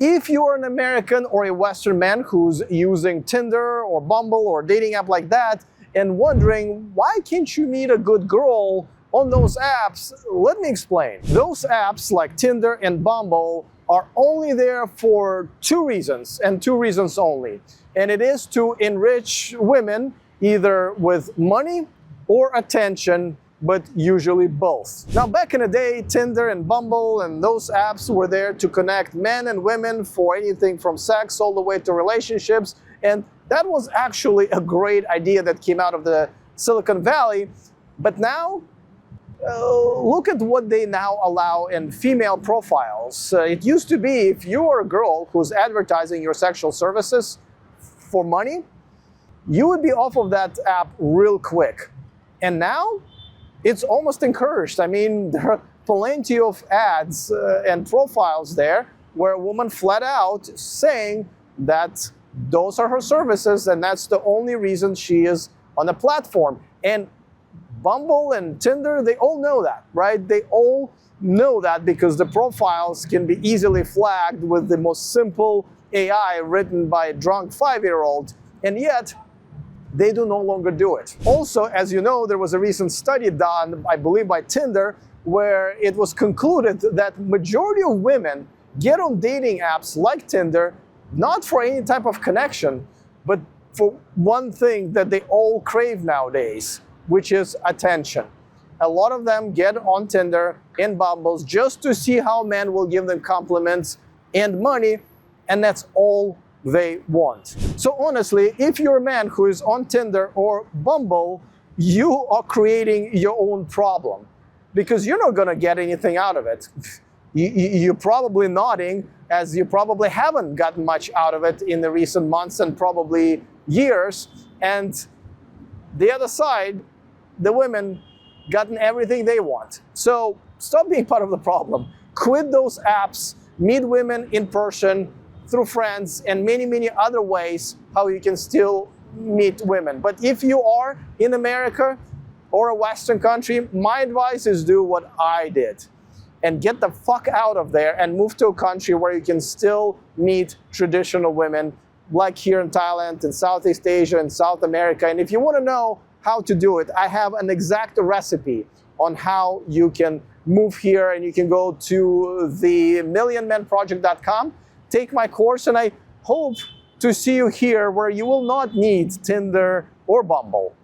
if you're an American or a Western man who's using Tinder or Bumble or dating app like that and wondering, why can't you meet a good girl on those apps? Let me explain. Those apps like Tinder and Bumble are only there for two reasons, and two reasons only. And it is to enrich women either with money or attention, but usually both. Now, back in the day, Tinder and Bumble and those apps were there to connect men and women for anything from sex all the way to relationships. And that was actually a great idea that came out of the Silicon Valley. But now, look at what they now allow in female profiles. It used to be if you were a girl who's advertising your sexual services for money, you would be off of that app real quick. And now, it's almost encouraged. I mean, there are plenty of ads and profiles there where a woman flat out saying that those are her services and that's the only reason she is on the platform. And Bumble and Tinder, they all know that, right? They all know that because the profiles can be easily flagged with the most simple AI written by a drunk 5-year-old, and yet they do no longer do it. Also, as you know, there was a recent study done, I believe by Tinder, where it was concluded that majority of women get on dating apps like Tinder, not for any type of connection, but for one thing that they all crave nowadays, which is attention. A lot of them get on Tinder and Bumbles just to see how men will give them compliments and money, and that's all they want. So honestly, if you're a man who is on Tinder or Bumble, you are creating your own problem because you're not gonna get anything out of it. You're probably nodding, as you probably haven't gotten much out of it in the recent months and probably years. And the other side, the women gotten everything they want. So stop being part of the problem. Quit those apps, meet women in person, through friends, and many, many other ways how you can still meet women. But if you are in America or a Western country, my advice is do what I did and get the fuck out of there and move to a country where you can still meet traditional women, like here in Thailand, in Southeast Asia, and South America. And if you want to know how to do it, I have an exact recipe on how you can move here, and you can go to the millionmenproject.com. Take my course, and I hope to see you here where you will not need Tinder or Bumble.